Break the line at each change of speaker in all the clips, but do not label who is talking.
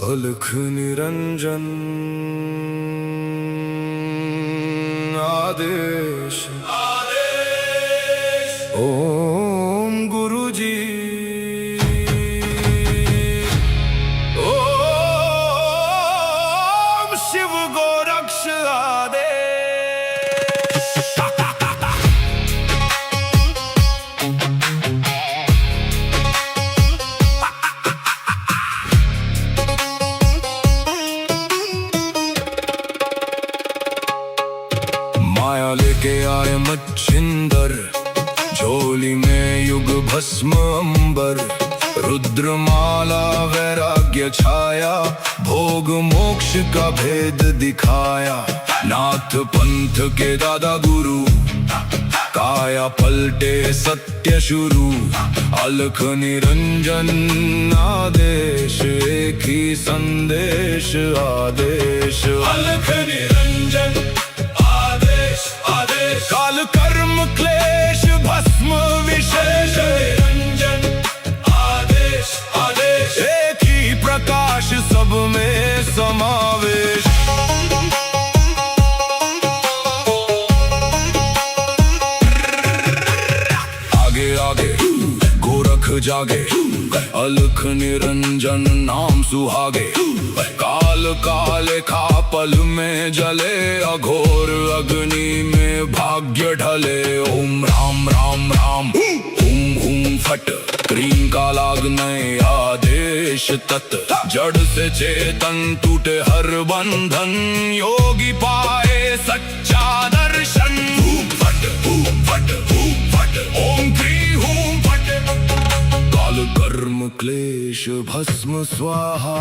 अलख निरंजन आदेश ओम गुरुजी ओम शिव गोरक्ष आदेश। माया लेके आए मच्छिंदर, झोली में युग भस्म अंबर। रुद्रमाला वैराग्य छाया, भोग मोक्ष का भेद दिखाया। नाथ पंथ के दादा गुरु, काया पलटे सत्य शुरू। अलख निरंजन आदेश, एक ही संदेश आदेश। अलख निरंजन काल कर्म क्लेश भस्म विशेष। निरंजन आदेश आदेश, एक ही प्रकाश सब में समावेश। आगे आगे गोरख जागे, अलख निरंजन नाम सुहागे। काल काले खा पल में जले, अघोर अग्नि में भाग्य ढले। ओम राम राम राम हुम हुम फट, क्रीम का लागने आदेश तत्। जड़ से चेतन टूटे हर बंधन, योगी पाए सच्चा दर्शन। हुम फट ओम क्री हुम फट, काल कर्म क्लेश भस्म स्वाहा।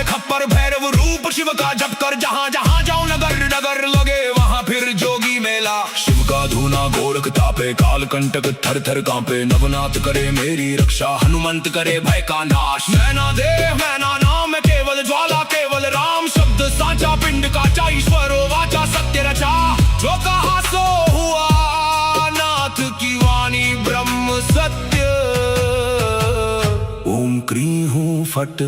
खप्पर भैरव रूप शिव का जप कर, जहाँ जहाँ जाऊं नगर नगर लगे वहाँ फिर जोगी मेला। शिव का धूना गोरख तापे, काल कंटक थर थर कांपे। नवनाथ करे मेरी रक्षा, हनुमंत करे भय का नाश। मैना देह मैना नाम केवल ज्वाला, केवल राम शब्द साचा। पिंड काचा ईश्वरो वाचा, सत्य रचा। जो कहा सो हुआ, नाथ की वाणी ब्रह्म सत्य। ओम क्री हूँ फट,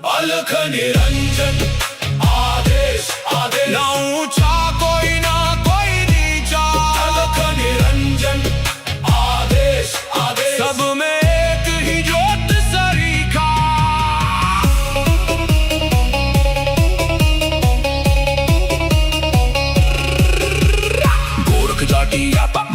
अलख निरंजन आदेश आदेश। ना ऊंचा कोई ना कोई नीचा, अलख निरंजन आदेश आदेश। सब में एक ही ज्योत सरीखा। गोरख जाटी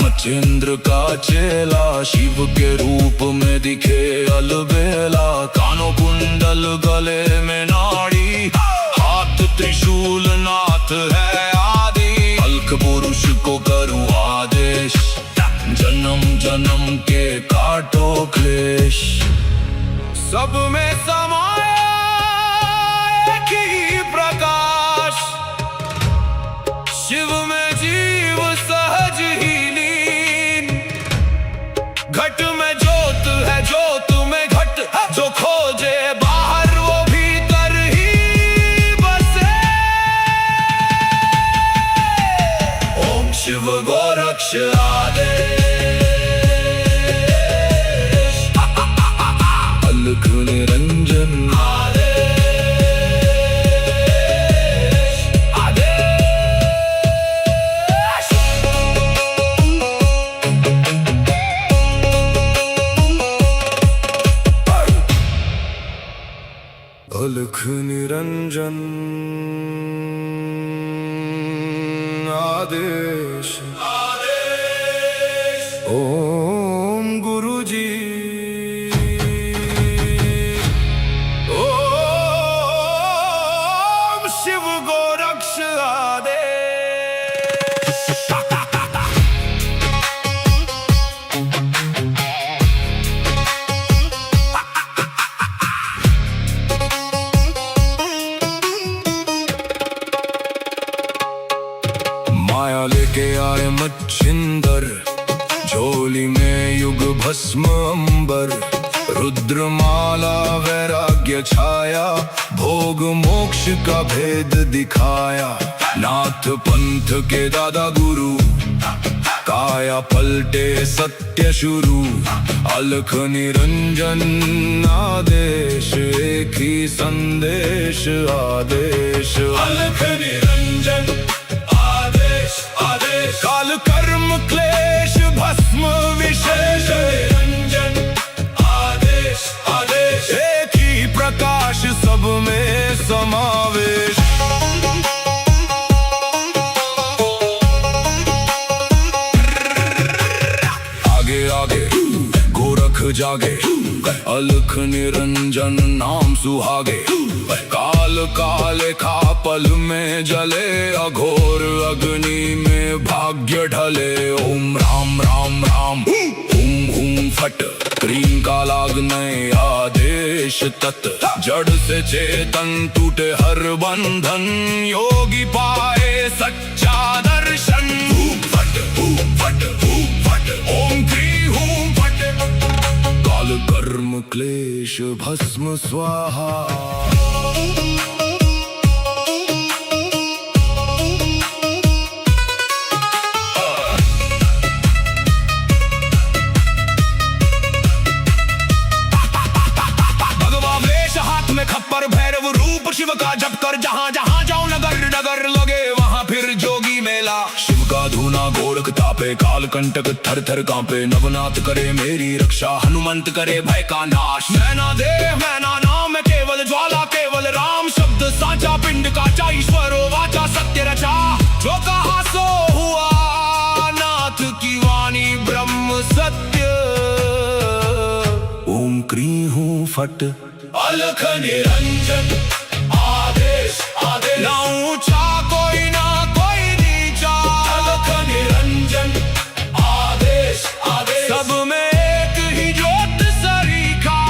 मच्छिंद्र का चेला, शिव के रूप में दिखे अलबेला। कानों कुंडल गले में नाड़ी, हाथ त्रिशूल नाथ है आदि। अलख पुरुष को करूं आदेश, जन्म जन्म के काटो क्लेश। सब में समाया एक ही प्रकाश, शिव में जीव सहज ही लीन। घट में ज्योत है, ज्योत में घट। जो खोजे बाहर वो भीतर ही बसे। ओम शिव गोरक्ष आदेश, अलख निरंजन आदेश आदेश। अलख निरंजन आदेश ओम गुरुजी ओम शिव गोरक्ष आदेश। माया लेके आए मच्छिंदर, झोली में युग भस्म अंबर। रुद्रमाला वैराग्य वैराग्य छाया, भोग मोक्ष का भेद दिखाया। नाथ पंथ के दादा गुरु, काया पलटे सत्य शुरू। अलख निरंजन आदेश, एक ही संदेश आदेश। अलख निरंजन आदेश आदेश, काल कर्म क्लेश भस्म विशेष। निरंजन आदेश आदेश, एक ही प्रकाश सब में समावेश। आगे आगे गोरख जागे, अलख निरंजन नाम सुहागे। काल काले खा पल में जले, अघोर अग्नि में भाग्य ढले। ओम राम राम राम, हुम हुम फट, क्रीम का लागने आदेश तत्। जड़ से चेतन टूटे हर बंधन, योगी पाए सच्चा दर्शन। हुम फट हुम फट हुम फट, ओम क्री हुम फट। काल कर्म क्लेश भस्म स्वाहा। खप्पर भैरव रूप शिव का जप कर, जहाँ जहाँ जाऊं नगर नगर लगे वहाँ फिर जोगी मेला। शिव का धूना गोरख तापे, काल कंटक थर थर कांपे। नवनाथ करे मेरी रक्षा, हनुमंत करे भय का नाश। मैना देह मैना नाम है केवल ज्वाला, केवल राम शब्द साचा। पिंड काचा ईश्वरो वाचा, सत्य रचा जो कहा सो हुआ। नाथ की वाणी ब्रह्म सत्य। ओम क्री हूँ फट, अलख निरंजन आदेश आदेश। ना ऊंचा कोई ना कोई नीचा, अलख निरंजन आदेश आदेश। सब में एक ही ज्योत सरीखा।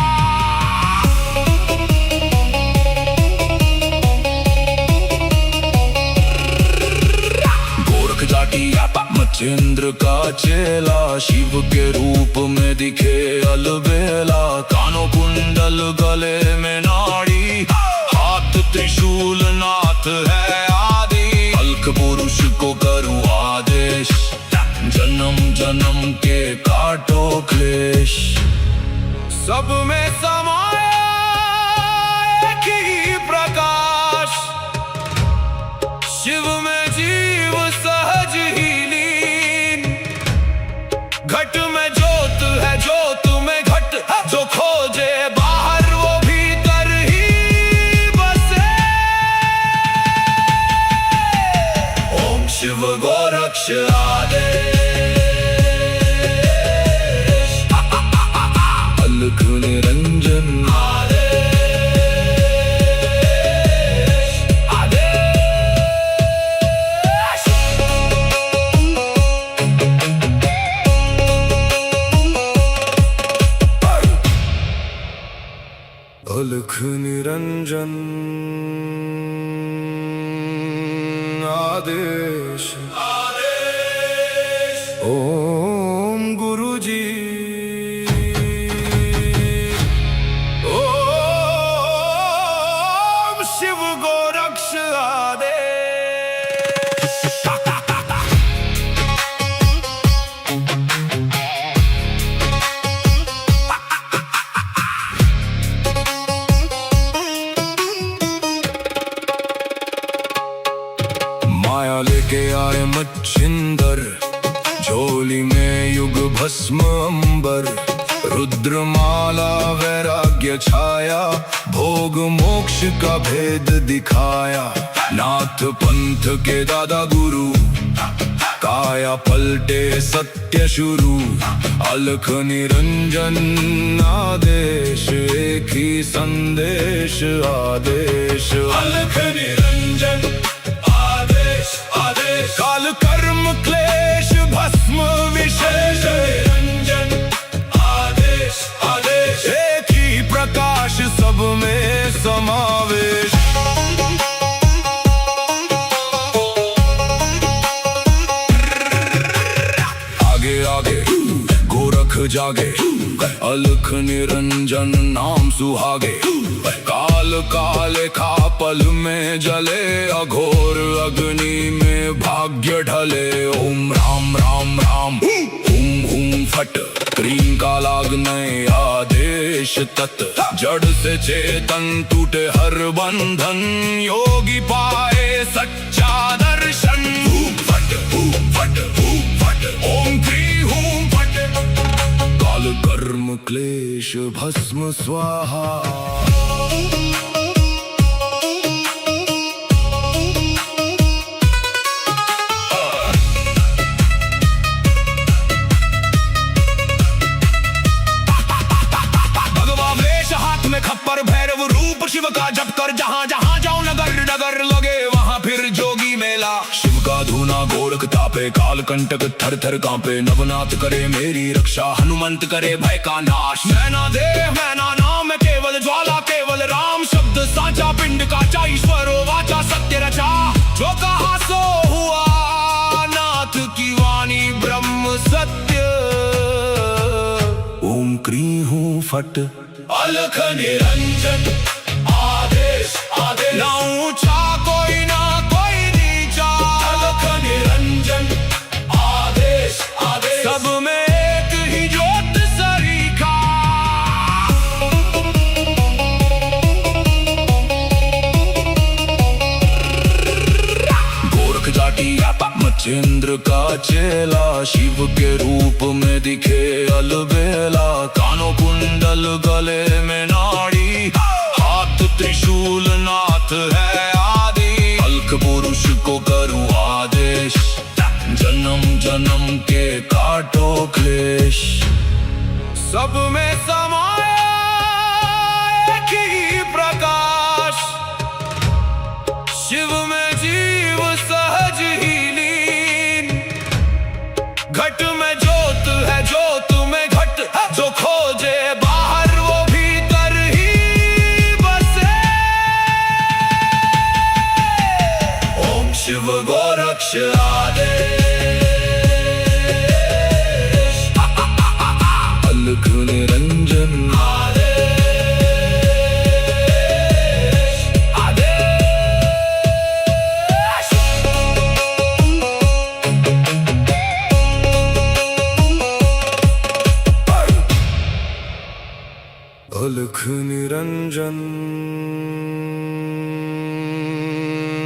गोरख जाटी आपा मचेंद्र का चेला, शिव के रूप में दिखे अलबेला। कानों कुंडल गले में नाड़ी, हाथ त्रिशूल नाथ है आदि। अलख पुरुष को करूं आदेश, जन्म जन्म के काटो क्लेश। सब में समाया एक ही प्रकाश, शिव में जीव सहज ही लीन। घट में ज्योत है, ज्योत में घट, जो खोजे बाहर वो भीतर ही बसे। ओम शिव गोरक्ष आदेश। अलख निरंजन आदेश आदेश। अलख निरंजन आदेश आदेश। ओम गुरु जी, ओम शिव गोरक्ष आदेश। माया लेके आए मच्छिंदर, झोली में युग भस्म अंबर। रुद्रमाला वैराग्य छाया, भोग मोक्ष का भेद दिखाया। नाथ पंथ के दादा गुरु, काया पलटे सत्य शुरू। अलख निरंजन आदेश, एक ही संदेश आदेश। अलख निरंजन आदेश आदेश, काल कर्म क्लेश भस्म विशेष। निरंजन आदेश आदेश, एक ही प्रकाश सब में समावेश। आगे आगे गोरख जागे, अलख निरंजन नाम सुहागे। काल काले खा पल में जले, अघोर अग्नि में भाग्य ढले। ओम राम राम राम हुम हुम फट, क्रीम का लागने आदेश तत्। जड़ से चेतन टूटे हर बंधन, योगी पाए सच्चा दर्शन। हुम फट हुम फट हुम फट, ओम क्री हुम फट। काल कर्म क्लेश भस्म स्वाहा।
खप्पर भैरव रूप शिव का जप कर, जहाँ जहाँ जाऊं नगर नगर लगे वहाँ फिर जोगी मेला।
शिव का धूना गोरख तापे, काल कंटक थर थर कांपे। नवनाथ करे मेरी रक्षा, हनुमंत करे भय का नाश।
मैना देह मैना नाम केवल ज्वाला, केवल राम शब्द साचा। पिंड काचा ईश्वरो वाचा, सत्य रचा। जो कहा सो हुआ, नाथ की वाणी ब्रह्म सत्य।
ओम क्री हूँ फट,
अलख निरंजन आदेश आदेश। ना ऊंचा कोई ना कोई नीचा, अलख निरंजन आदेश आदेश। सब में एक ही ज्योत सरीखा।
गोरख जाटी मचेंद्र का चेला, शिव के रूप में दिखे अलबेला। कानों कुंडल गले में नाड़ी, हाथ त्रिशूल नाथ है आदि। अलख पुरुष को करूं आदेश, जन्म जन्म के काटो क्लेश।
सब में समाया एक ही प्रकाश, शिव में जीव सहज ही लीन। घट में ज्योत है, ज्योत में घट। जो खोजे बाहर वो भीतर ही बसे। ओम शिव गोरक्ष आदेश।
अलख निरंजन
आदेश आदेश।
अलख निरंजन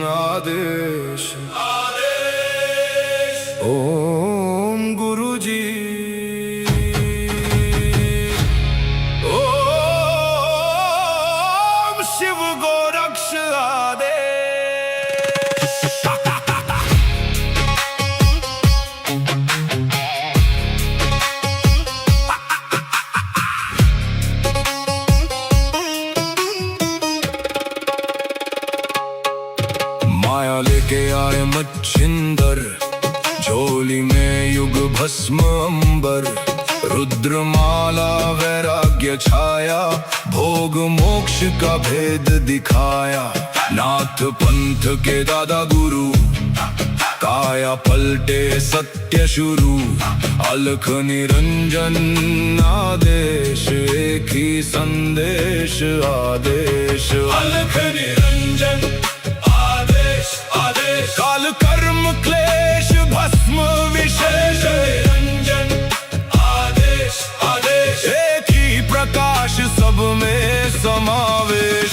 आदेश
आदेश।
ओम गुरु जी।
ओम शिव गोरक्ष आदेश।
माया लेके आए मच्छिंदर, झोली में युग भस्म अंबर। रुद्रमाला वैराग्य छाया, भोग मोक्ष का भेद दिखाया। नाथ पंथ के दादा गुरु, काया पलटे सत्य शुरू। अलख निरंजन आदेश, एक ही संदेश आदेश।
अलख निरंजन आदेश आदेश। काल कर्म क्लेश भस्म विशेष। निरंजन आदेश आदेश।
एक ही प्रकाश सब में समावेश।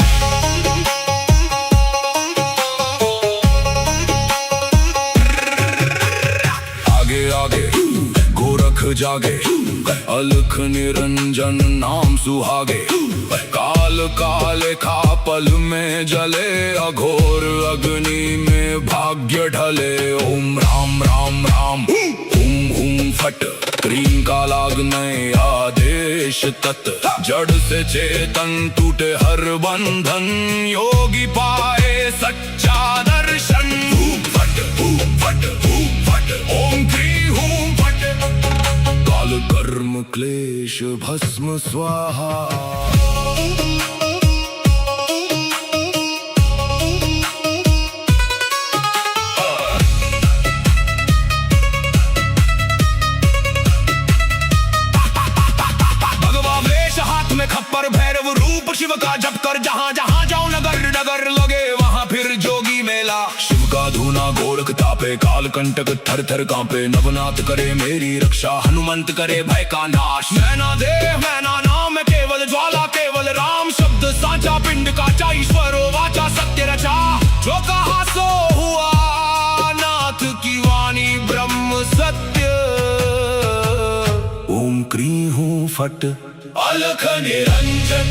आगे आगे गोरख जागे, अलख निरंजन नाम सुहागे। काल काले खा पल में जले, अघोर अग्नि में भाग्य ढले। ओम राम राम राम हुम हुम फट, क्रीम का लागने आदेश तत्। जड़ से चेतन टूटे हर बंधन, योगी पाए सच्चा दर्शन। हुम फट हुम फट हुम फट, ओम क्री हुम फट। काल कर्म क्लेश भस्म स्वाहा।
भगवा
तापे काल कंटक थर थर कांपे नवनाथ करे मेरी रक्षा हनुमंत करे भय का नाश।
मैना देह मैना नाम है केवल ज्वाला केवल राम शब्द सांचा पिंड काचा ईश्वरो वाचा सत्य रचा जो कहा सो हुआ नाथ की वाणी ब्रह्म सत्य।
ओम क्री हूँ फट
अलख निरंजन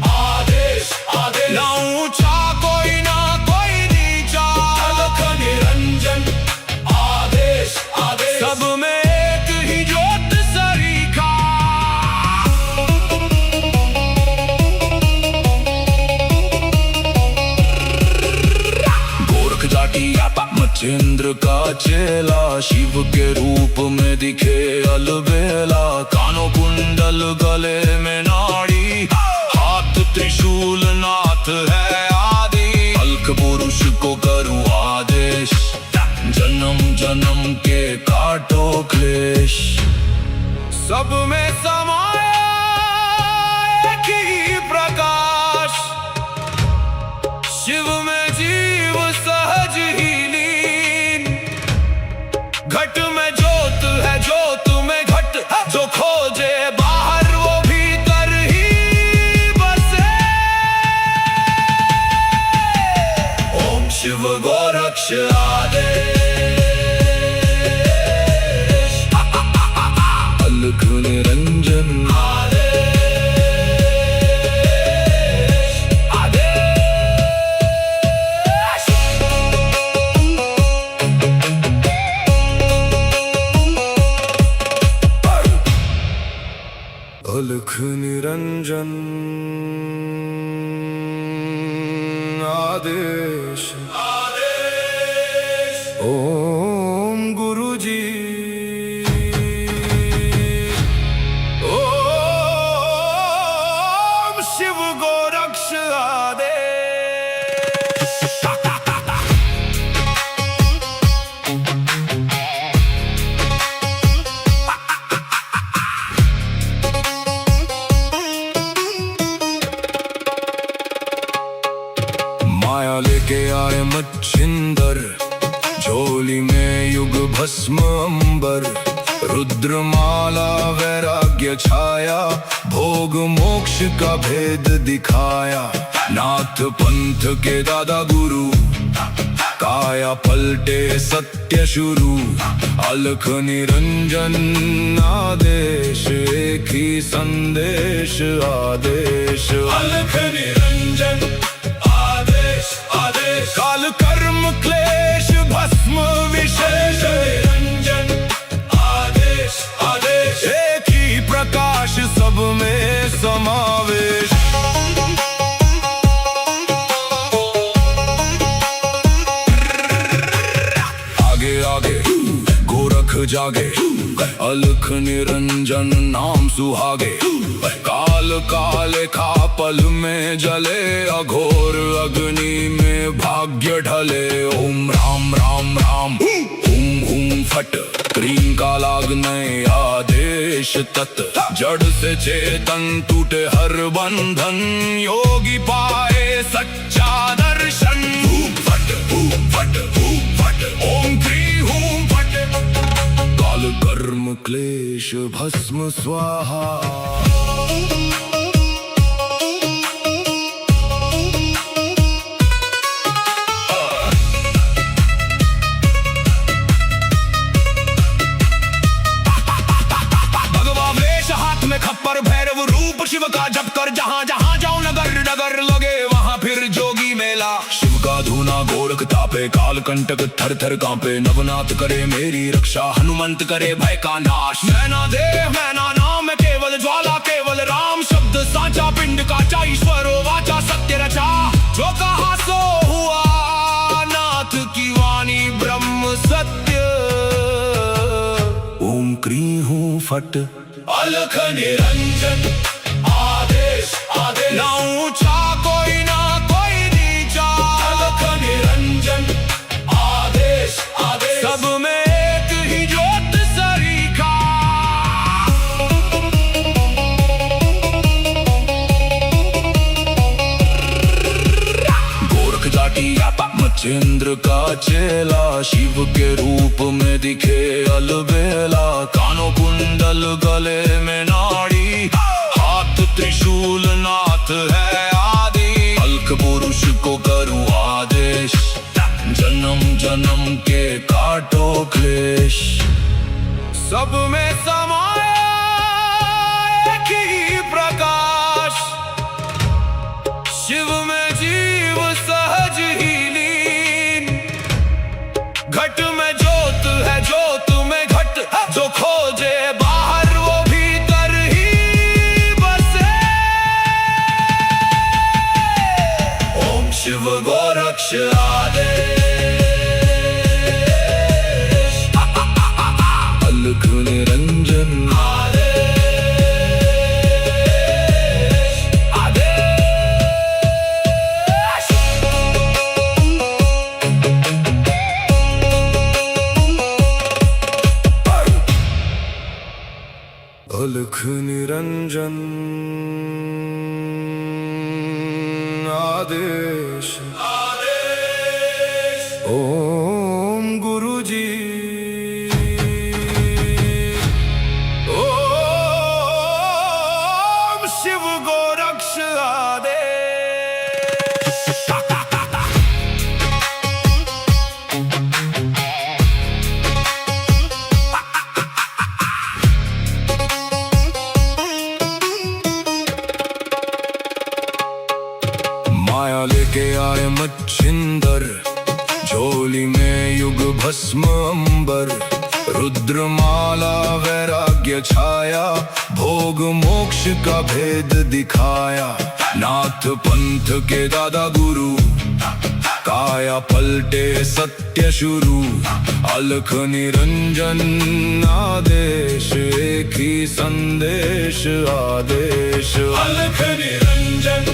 आदेश आदेश ना ऊंचा कोई ना कोई नीचा अलख निरंजन आदेश आदेश सब में एक ही ज्योत सरीखा।
गोरख जाटी मच्छिंद्र का चेला शिव के रूप में दिखे अलबेला कानों कुंडल गले में नाड़ी हाथ त्रिशूल नाथ है आदि अलख पुरुष को करूँ आदेश जन्म जन्म के काटो क्लेश।
सब में समाया एक ही प्रकाश शिव में जीव सहज ही लीन घट में ज्योत है ज्योत में घट जो खोजे बाहर वो भीतर ही बसे। ओम शिव गोरक्ष आदेश
अलख निरंजन अलख निरंजन आदेश ओम गुरु जी
ओम शिव गोरक्ष आदेश।
माया लेके आए मच्छिंदर झोली में युग भस्म अंबर रुद्रमाला वैराग्य छाया भोग मोक्ष का भेद दिखाया नाथ पंथ के दादा गुरु काया पलटे सत्य शुरू अलख निरंजन आदेश एक ही संदेश आदेश
अलख निरंजन आदेश आदेश काल कर्म क्लेश भस्म विशेष निरंजन आदेश आदेश
एक ही प्रकाश सब में समावेश। आगे आगे गोरख जागे अलख निरंजन नाम सुहागे काल काले खा पल में जले अघोर अग्नि में भाग्य ढले। ओम राम राम राम हुम हुम फट क्रीम का लागने आदेश तत् जड़ से चेतन टूटे हर बंधन योगी पाए सच्चा दर्शन। फट फट फट ओम क्री हूम फट काल कर्म क्लेश भस्म स्वाहा।
खप्पर भैरव रूप शिव का जप कर जहाँ जहाँ जाओ नगर नगर लगे वहाँ फिर जोगी मेला।
शिव का धूना गोरख तापे काल कंटक थर थर कांपे नवनाथ करे मेरी रक्षा हनुमंत करे भय का नाश।
मैना देह मैना नाम है केवल ज्वाला केवल राम शब्द सांचा पिंड काचा ईश्वरो वाचा सत्य रचा जो कहा सो हुआ नाथ की वाणी ब्रह्म सत्य।
ओम क्री हूँ फट
अलख निरंजन आदेश आदेश ना ऊंचा कोई ना कोई नीचा अलख निरंजन आदेश आदेश सब में एक ही ज्योत सरीखा।
गोरख जाटी मचेंद्र का चेला, शिव के रूप में दिखे अलबेला। कानों कुंडल गले में नाड़ी, हाथ त्रिशूल नाथ है आदि। अल्क पुरुष को करूँ आदेश, जन्म जन्म के काटो क्लेश। सब में समाया एक ही प्रकाश, शिव में जीव सहज ही लीन। घट में ज्योत है, ज्योत में घट, जो खोजे बाहर वो भीतर ही बसे। ओम शिव गोरक्ष आदेश, अलख निरंजन आदेश, आदेश। अलख निरंजन आदेश, आदेश। ओम गुरुजी, ओम शिव गोरक्ष आदेश। माया लेके आए मच्छिंदर, झोली में युग भस्म अंबर। रुद्रमाला वैराग्य छाया, भोग मोक्ष का भेद दिखाया। नाथ पंथ के दादा गुरु, काया पलटे सत्य शुरू। अलख निरंजन आदेश, एक ही संदेश आदेश। अलख निरंजन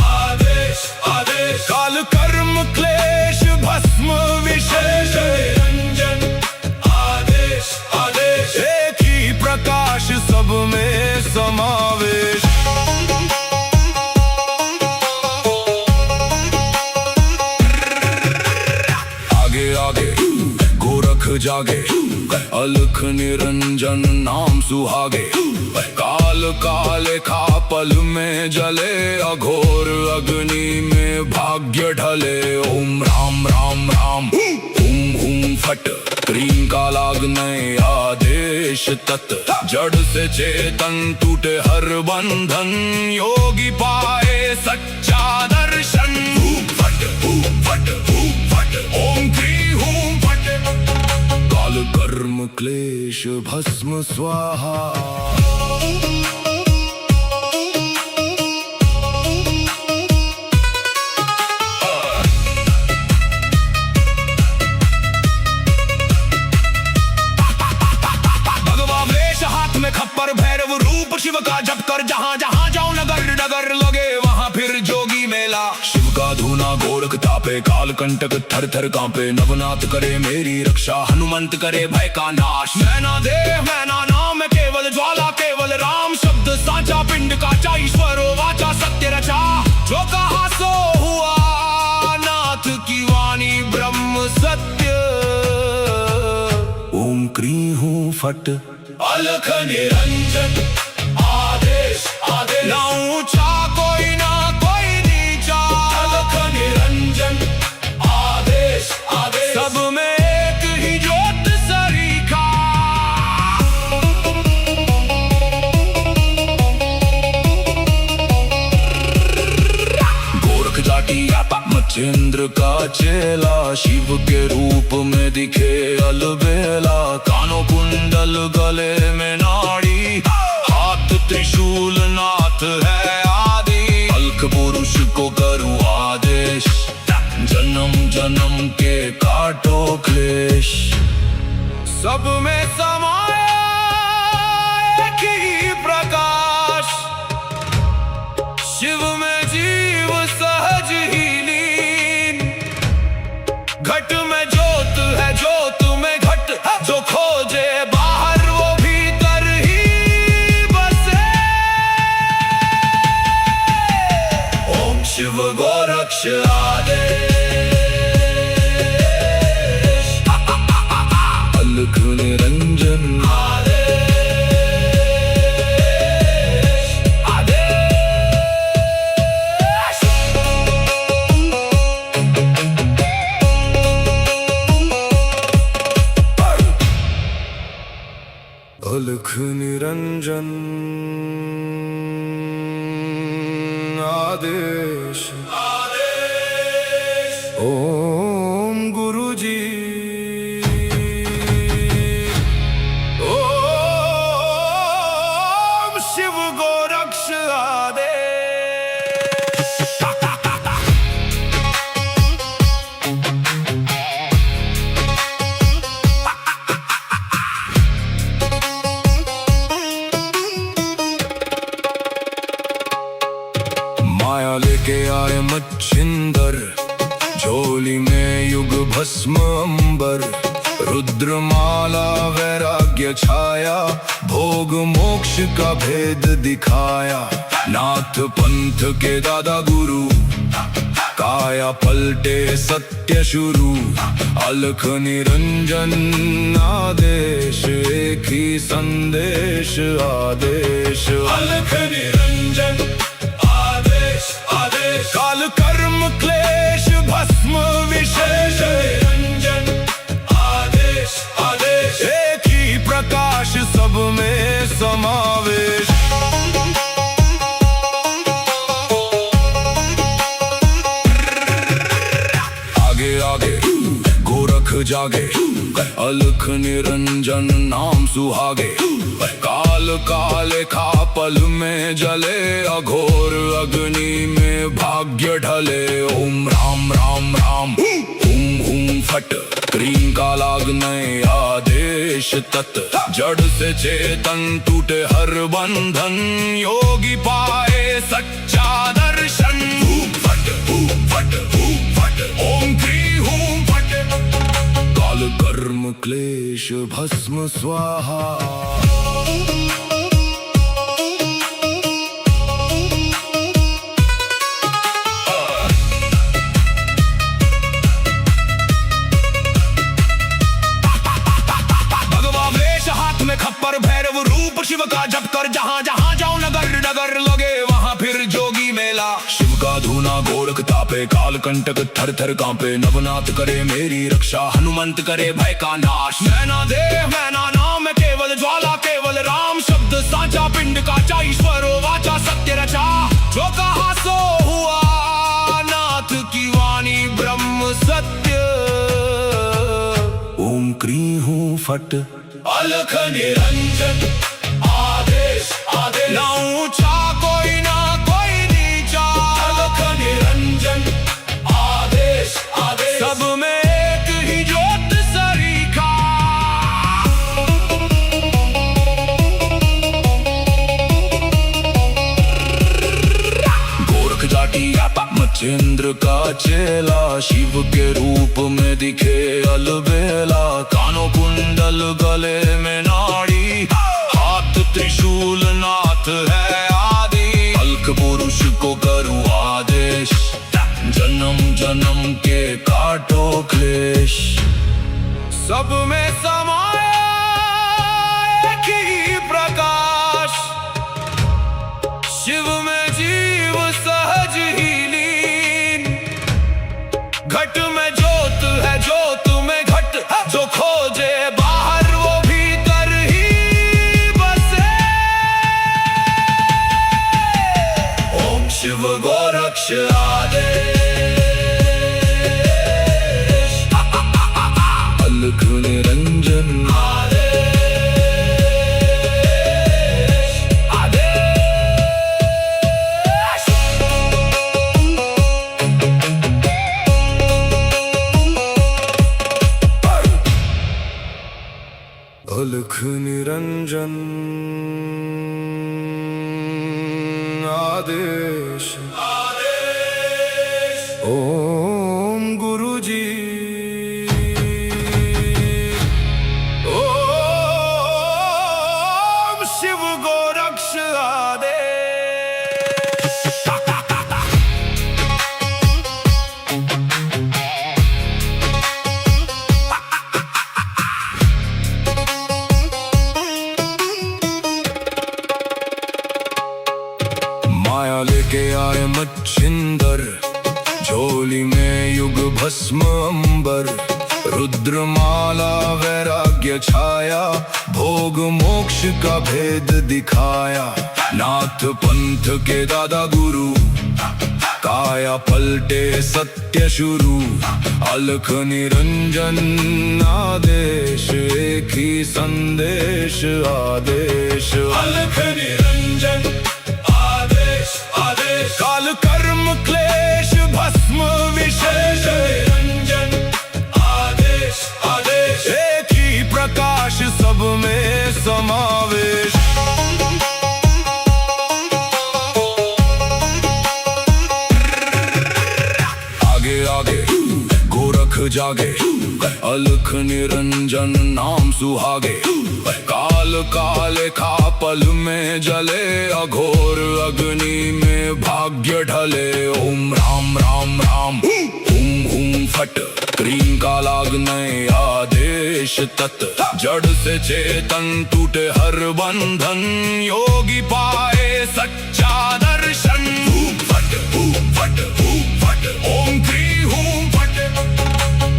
आदेश, आदेश। काल कर्म क्लेश भस्म विशेष, निरंजन आदेश, आदेश। एक ही प्रकाश, सब में समावेश। आगे आगे गोरख जागे, अलख निरंजन नाम सुहागे। काल काले खा पल में जले, अघोर अग्नि में भाग्य ढले। ओम राम राम राम, हुम हुम फट, क्रीम का लागने आदेश तत्। जड़ से चेतन टूटे हर बंधन, योगी पाए सच्चा दर्शन। फट फट फट, ओम क्री हूम फट। काल कर्म क्लेश भस्म स्वाहा। खप्पर भैरव रूप शिव का जप कर, जहाँ जहाँ जाऊं नगर नगर लगे वहाँ फिर जोगी मेला। शिव का धूना गोरख तापे, काल कंटक थर थर कांपे। नवनाथ करे मेरी रक्षा, हनुमंत करे भय का नाश। मैना देव मैना नाम, केवल ज्वाला केवल राम। शब्द साचा पिंड का ईश्वर वाचा सत्य रचा। जो कहा सो हुआ, नाथ की वाणी ब्रह्म सत्य। ओम क्री हूँ फट, अलख निरंजन आदेश, आदेश। ना ऊंचा कोई ना कोई नीचा, अलख निरंजन आदेश, आदेश। सब में एक ही ज्योत सरीखा। गोरख जाटी मचेंद्र का चेला, शिव के रूप में दिखे अलबेला। कानों कुंडल गले में नाड़ी, हाथ त्रिशूल नाथ है आदि। अल्क पुरुष को करूँ आदेश, जन्म जन्म के काटो क्लेश। सब में समाया एक ही प्रकाश, शिव में जीव सहज ही लीन। घट में ज्योत है, ज्योत में घट, जो खोजे बाहर वो भीतर ही बसे। ओम शिव गोरक्ष आदेश। अलख निरंजन आदेश ओम गुरुजी ओम शिव गोरक्ष आदेश। माया लेके आए मच्छिंदर, झोली में युग भस्म अंबर, रुद्रमाला वैराग्य छाया, भोग मोक्ष का भेद दिखाया। नाथ पंथ के दादा गुरु, काया पलटे सत्य शुरू, अलख निरंजन आदेश, एक ही संदेश आदेश। अलख निरंजन आदेश, काल कर्म क्लेश भस्म विशेष, निरंजन आदेश आदेश, एक ही प्रकाश सब में समावेश। आगे आगे गोरख जागे, अलख निरंजन नाम सुहागे, काल काले खा पल में जले, अघोर अग्नि में भाग्य ढले। ओम राम राम राम हुम हुम फट, क्रीम का लागने आदेश तत्, जड़ से चेतन टूटे हर बंधन, योगी पाए सच्चा दर्शन। हुम फट ओम क्री हुम फट, काल कर्म क्लेश भस्म स्वाहा। खप्पर भैरव रूप शिव का जप कर, जहाँ जहाँ जाओ नगर नगर लगे वहाँ फिर जोगी मेला। शिव का धूना गोरख तापे, काल कंटक थर थर कांपे, नवनाथ करे मेरी रक्षा, हनुमंत करे भय का नाश। मैना देव मैना नाम केवल ज्वाला, केवल राम शब्द साचा, पिंड काचा ईश्वरो वाचा, सत्य रचा। जो कहा सो हुआ, नाथ की वाणी ब्रह्म सत्य। ओम क्री हूँ फट, अलख निरंजन आदेश आदेश, ना ऊंचा कोई ना कोई नीचा, अलख निरंजन आदेश आदेश, सब में एक ही ज्योत सरीखा। गोरख जाटी मच्छिंद्र का चेला, शिव के रूप में दिखे अलबेला। कानों कुंडल गले में नाड़ी, हाथ त्रिशूल नाथ है आदि, अलख पुरुष को करूं आदेश, जन्म जन्म के काटो क्लेश। सब में समाया एक ही प्रकाश, शिव में जीव सहज ही लीन। घट में ज्योत है ज्योत में घट, जो खोजे बाहर वो भीतर ही बसे। ओम शिव गोरक्ष आदेश, अलख निरंजन अलख निरंजन आदेश ओम गुरुजी ओम शिव गोरक्ष आदेश। माया लेके आए मच्छिंदर, झोली में युग भस्म अंबर, रुद्रमाला वैराग्य छाया, भोग मोक्ष का भेद दिखाया। नाथ पंथ के दादा गुरु, काया पलटे सत्य शुरू। अलख निरंजन आदेश, एक ही संदेश आदेश।
अलख निरंजन आदेश आदेश,
काल कर्म क्लेश भस्म विशेष।
निरंजन आदेश आदेश,
एक ही प्रकाश सब में समावेश। आगे आगे गोरख जागे, अलख निरंजन नाम सुहागे। काल काले खा पल में जले, अघोर अग्नि में भाग्य ढले। ओम राम राम राम हुम हुम फट, क्रीम का लागने आदेश तत्। जड़ से चेतन टूटे हर बंधन, योगी पाए सच्चा दर्शन। हुम फट हुम फट हुम फट, ओम क्री हुम फट।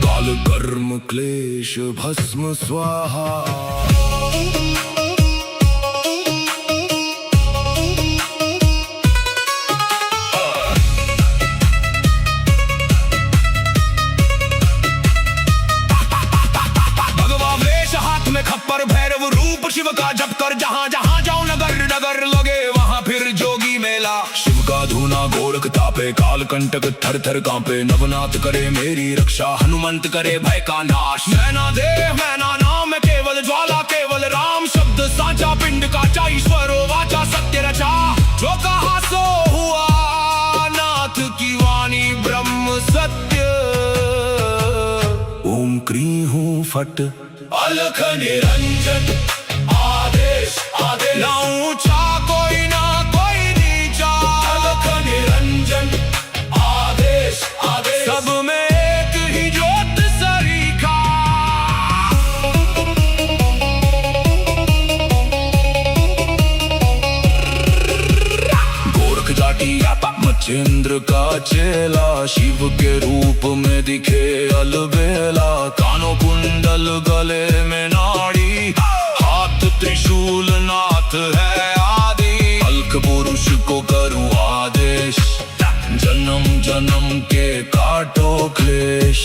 काल कर्म क्लेश भस्म स्वाहा।
खप्पर भैरव रूप शिव का जप कर, जहाँ जहाँ जाऊं नगर नगर लगे वहाँ फिर जोगी मेला।
शिव का धूना गोरख तापे, काल कंटक थर थर कांपे। नवनाथ करे मेरी रक्षा, हनुमंत करे भय का नाश।
मैना देह मैना नाम केवल ज्वाला, केवल राम शब्द साचा। पिंड का ईश्वर वाचा सत्य रचा, जो कहा सो हुआ। नाथ की वाणी ब्रह्म सत्य।
ओम क्री हूँ फट,
अलख निरंजन आदेश आदेश। ना ऊंचा कोई ना कोई नीचा, अलख निरंजन आदेश आदेश। सब में एक ही ज्योत सरीखा।
गोरख जाटी मच्छिंद्र का चेला, शिव के रूप में दिखे अलबेला। कानों कुंडल गले में नाड़ी, हाथ त्रिशूल नाथ है आदि। अलख पुरुष को करूं आदेश, जन्म जन्म के काटो क्लेश।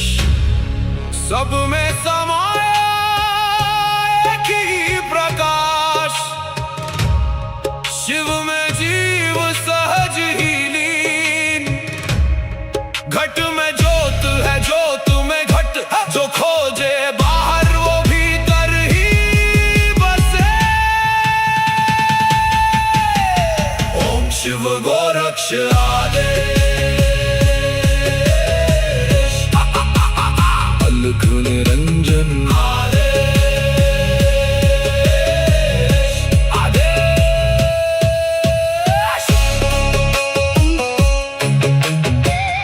सब में समाया एक ही प्रकाश, शिव में जीव सहज ही लीन। घट में ज्योत है, ज्योत में घट, जो खोजे बाहर वो भीतर ही बसे।
ओम शिव गोरक्ष